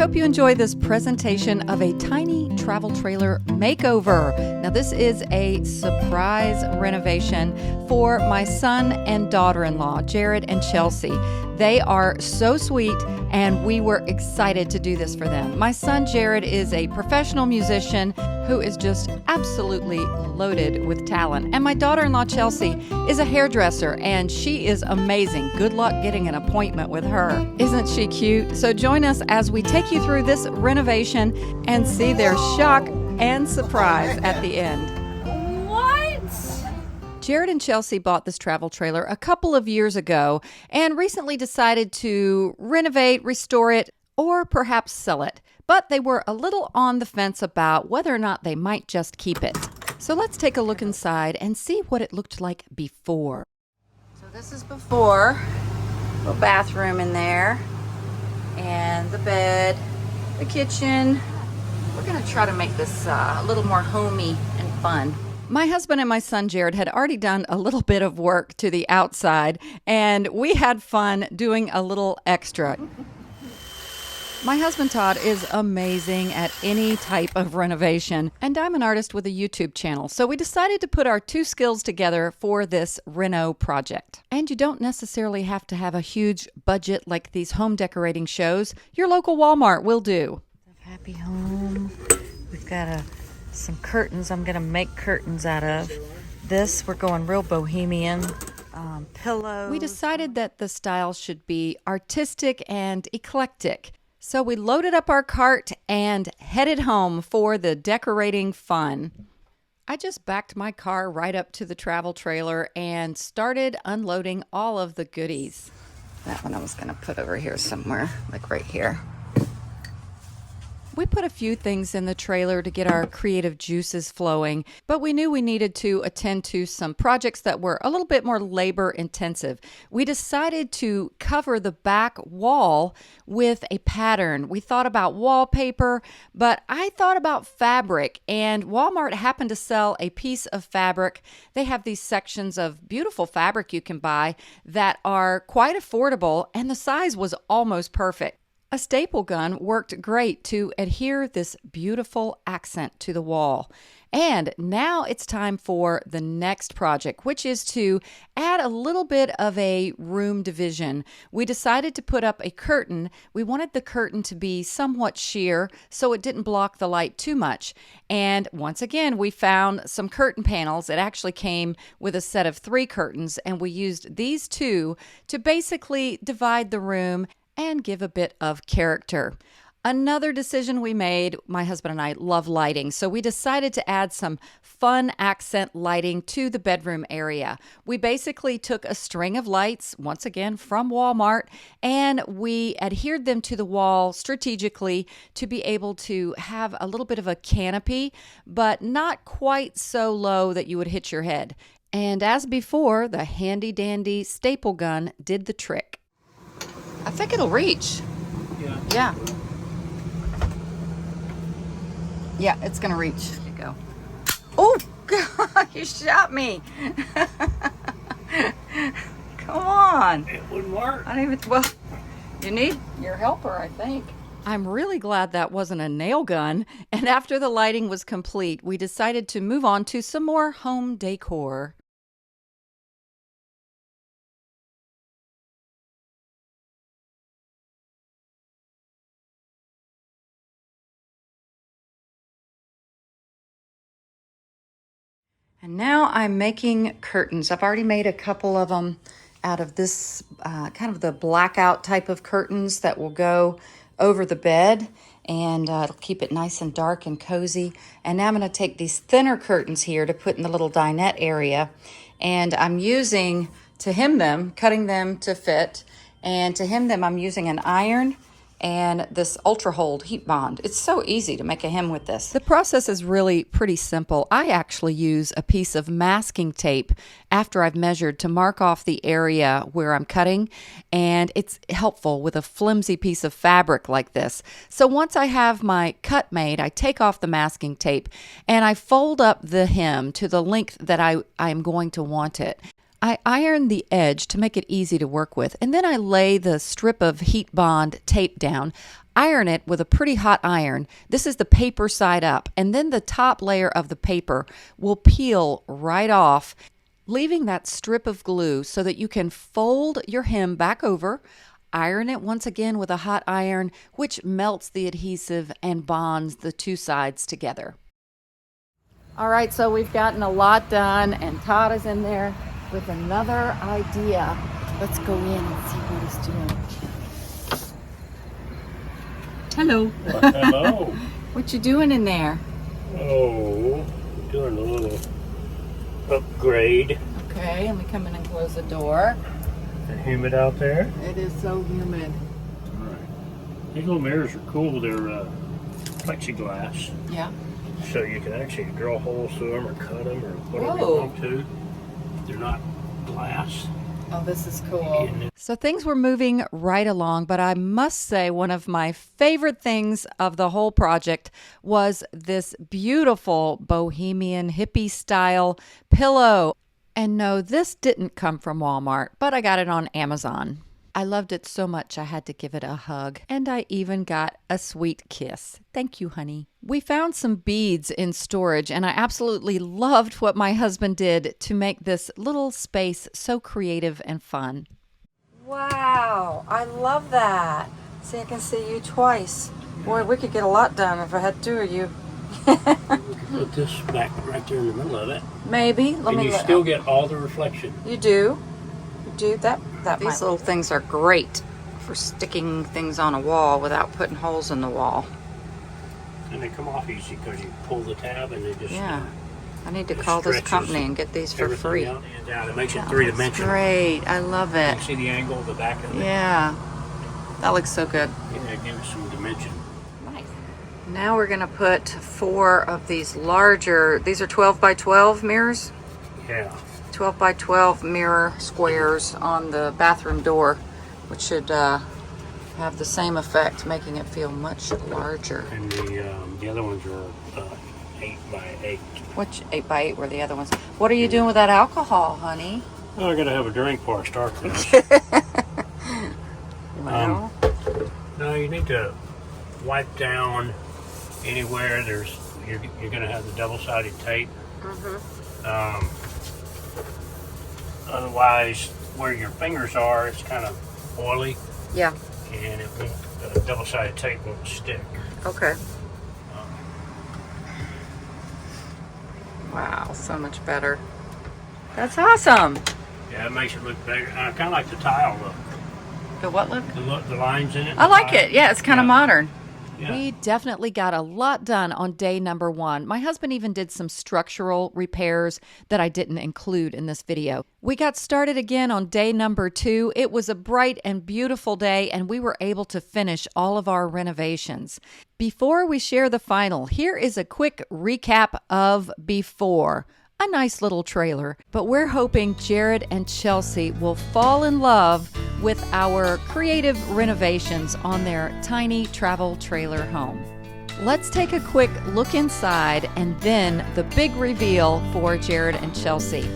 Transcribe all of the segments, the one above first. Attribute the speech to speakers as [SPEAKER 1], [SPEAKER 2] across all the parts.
[SPEAKER 1] hope you enjoy this presentation of a tiny travel trailer makeover. Now, this is a surprise renovation for my son and daughter-in-law, Jared and Chelsea. They are so sweet, and we were excited to do this for them. My son, Jared, is a professional musician who is just absolutely loaded with talent. And my daughter-in-law, Chelsea, is a hairdresser, and she is amazing. Good luck getting an appointment with her. Isn't she cute? So join us as we take you through this renovation and see their shock and surprise at the end. Jared and Chelsea bought this travel trailer a couple of years ago and recently decided to renovate, restore it, or perhaps sell it. But they were a little on the fence about whether or not they might just keep it. So let's take a look inside and see what it looked like before. So this is before. Little bathroom in there. And the bed, the kitchen. We're going to try to make this a little more homey and fun. My husband and my son Jared had already done a little bit of work to the outside, and we had fun doing a little extra. My husband Todd is amazing at any type of renovation, and I'm an artist with a YouTube channel, so we decided to put our two skills together for this reno project. And you don't necessarily have to have a huge budget like these home decorating shows. Your local Walmart will do. Happy home. We've got some curtains I'm gonna make curtains out of. This, we're going real Bohemian. Pillows. We decided that the style should be artistic and eclectic. So we loaded up our cart and headed home for the decorating fun. I just backed my car right up to the travel trailer and started unloading all of the goodies. That one I was gonna put over here somewhere, like right here. We put a few things in the trailer to get our creative juices flowing, but we knew we needed to attend to some projects that were a little bit more labor intensive. We decided to cover the back wall with a pattern. We thought about wallpaper, but I thought about fabric, and Walmart happened to sell a piece of fabric. They have these sections of beautiful fabric you can buy that are quite affordable, and the size was almost perfect. A staple gun worked great to adhere this beautiful accent to the wall. And now it's time for the next project, which is to add a little bit of a room division. We decided to put up a curtain. We wanted the curtain to be somewhat sheer so it didn't block the light too much. And once again, we found some curtain panels. It actually came with a set of 3 curtains, and we used these 2 to basically divide the room and give a bit of character. Another decision we made, my husband and I love lighting, so we decided to add some fun accent lighting to the bedroom area. We basically took a string of lights, once again from Walmart, and we adhered them to the wall strategically to be able to have a little bit of a canopy, but not quite so low that you would hit your head. And as before, the handy-dandy staple gun did the trick. I think it'll reach. Yeah. Yeah, it's gonna reach. There you go. Oh, God, you shot me. Come on.
[SPEAKER 2] It wouldn't work.
[SPEAKER 1] I don't even, well, you need your helper, I think. I'm really glad that wasn't a nail gun. And after the lighting was complete, we decided to move on to some more home decor. And now I'm making curtains. I've already made a couple of them out of this kind of the blackout type of curtains that will go over the bed, and it'll keep it nice and dark and cozy. And now I'm going to take these thinner curtains here to put in the little dinette area, and I'm using, to hem them, cutting them to fit, and to hem them I'm using an iron and this Ultra Hold heat bond. It's so easy to make a hem with this. The process is really pretty simple. I actually use a piece of masking tape after I've measured to mark off the area where I'm cutting, and it's helpful with a flimsy piece of fabric like this. So once I have my cut made, I take off the masking tape and I fold up the hem to the length that I'm going to want it. I iron the edge to make it easy to work with, and then I lay the strip of heat bond tape down. Iron it with a pretty hot iron. This is the paper side up, and then the top layer of the paper will peel right off, leaving that strip of glue so that you can fold your hem back over, iron it once again with a hot iron, which melts the adhesive and bonds the two sides together. All right, so we've gotten a lot done, and Todd is in there with another idea. Let's go in and see what he's doing. Hello.
[SPEAKER 2] Hello.
[SPEAKER 1] What you doing in there?
[SPEAKER 2] Oh, doing a little upgrade.
[SPEAKER 1] Okay, let me come in and close the door.
[SPEAKER 2] Is it humid out there?
[SPEAKER 1] It is so humid.
[SPEAKER 2] All right. These little mirrors are cool. They're plexiglass.
[SPEAKER 1] Yeah.
[SPEAKER 2] So you can actually drill holes through them or cut them or whatever
[SPEAKER 1] Whoa.
[SPEAKER 2] you want to. They're not glass.
[SPEAKER 1] Oh, this is cool. So things were moving right along, but I must say one of my favorite things of the whole project was this beautiful Bohemian hippie style pillow. And no, this didn't come from Walmart, but I got it on Amazon. I loved it so much I had to give it a hug, and I even got a sweet kiss. Thank you, honey. We found some beads in storage, and I absolutely loved what my husband did to make this little space so creative and fun. Wow, I love that. See, I can see you twice. Boy, we could get a lot done if I had two of you.
[SPEAKER 2] We could put this back right there in the middle of it.
[SPEAKER 1] Maybe.
[SPEAKER 2] And you still get all the reflection.
[SPEAKER 1] You do. You do. These little things are great for sticking things on a wall without putting holes in the wall.
[SPEAKER 2] And they come off easy because you pull the tab and they just...
[SPEAKER 1] Yeah. I need to call this company and get these for free.
[SPEAKER 2] Out and down. It makes it three-dimensional.
[SPEAKER 1] Great. I love it.
[SPEAKER 2] You see the angle of the back of it?
[SPEAKER 1] Yeah. That looks so good.
[SPEAKER 2] Yeah, it gives some dimension.
[SPEAKER 1] Nice. Now we're going to put 4 of these larger, these are 12 by 12 mirrors?
[SPEAKER 2] Yeah.
[SPEAKER 1] 12 by 12 mirror squares on the bathroom door, which should have the same effect, making it feel much larger.
[SPEAKER 2] And the other ones are 8 by 8.
[SPEAKER 1] Which 8 by 8 were the other ones? What are you doing with that alcohol, honey?
[SPEAKER 2] Oh, I gotta have a drink before I start this.
[SPEAKER 1] Well,
[SPEAKER 2] no, you need to wipe down anywhere you're gonna have the double-sided tape. Otherwise, where your fingers are, it's kind of oily,
[SPEAKER 1] yeah.
[SPEAKER 2] and the double-sided tape won't stick.
[SPEAKER 1] Okay. Wow, so much better. That's awesome.
[SPEAKER 2] Yeah, it makes it look better. I kind of like the tile look.
[SPEAKER 1] The what look?
[SPEAKER 2] The lines in it.
[SPEAKER 1] I like it. Yeah, it's kind of modern.
[SPEAKER 2] Yeah.
[SPEAKER 1] We definitely got a lot done on day number 1. My husband even did some structural repairs that I didn't include in this video. We got started again on day number 2. It was a bright and beautiful day, and we were able to finish all of our renovations. Before we share the final, here is a quick recap of before. A nice little trailer, but we're hoping Jared and Chelsea will fall in love with our creative renovations on their tiny travel trailer home. Let's take a quick look inside and then the big reveal for Jared and Chelsea.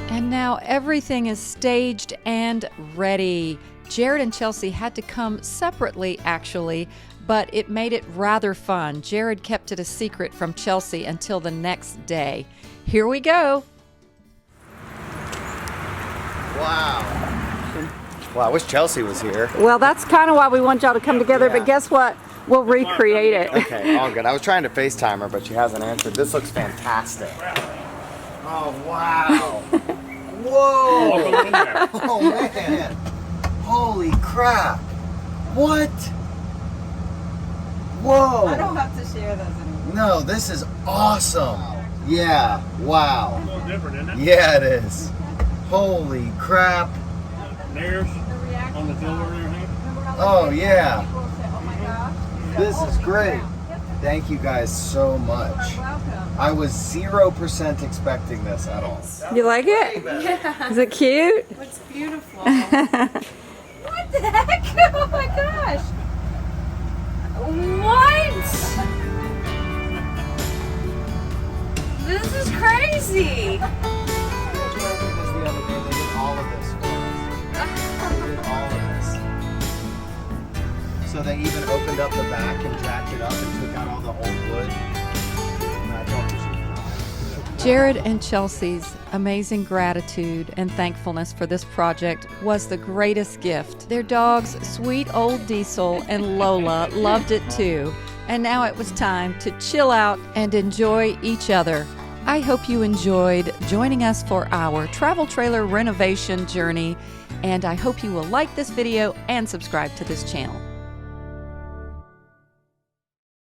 [SPEAKER 1] And now everything is staged and ready. Jared and Chelsea had to come separately, actually, but it made it rather fun. Jared kept it a secret from Chelsea until the next day. Here we go.
[SPEAKER 3] Wow. Well, I wish Chelsea was here.
[SPEAKER 1] Well, that's kind of why we want y'all to come together,
[SPEAKER 3] Yeah.
[SPEAKER 1] but guess what? We'll recreate it.
[SPEAKER 3] Okay, all good. I was trying to FaceTime her, but she hasn't answered. This looks fantastic. Oh, wow. Whoa.
[SPEAKER 2] Welcome in there.
[SPEAKER 3] Oh, man. Holy crap. What? Whoa.
[SPEAKER 1] I don't have to share those anymore.
[SPEAKER 3] No, this is awesome. Yeah, wow.
[SPEAKER 2] A little different, isn't it?
[SPEAKER 3] Yeah, it is. Holy crap.
[SPEAKER 2] There's on the door and everything.
[SPEAKER 3] Oh, yeah. This is great. Thank you guys so much. I was 0% expecting this at all.
[SPEAKER 1] You like it?
[SPEAKER 4] Yeah.
[SPEAKER 1] Is it cute?
[SPEAKER 4] It's beautiful. What the heck? Oh my gosh. What? This is crazy.
[SPEAKER 3] So they even opened up the back and jacked it up and took out all the old wood. And I thought this was nice.
[SPEAKER 1] Jared and Chelsea's amazing gratitude and thankfulness for this project was the greatest gift. Their dogs, sweet old Diesel and Lola, loved it too. And now it was time to chill out and enjoy each other. I hope you enjoyed joining us for our travel trailer renovation journey, and I hope you will like this video and subscribe to this channel.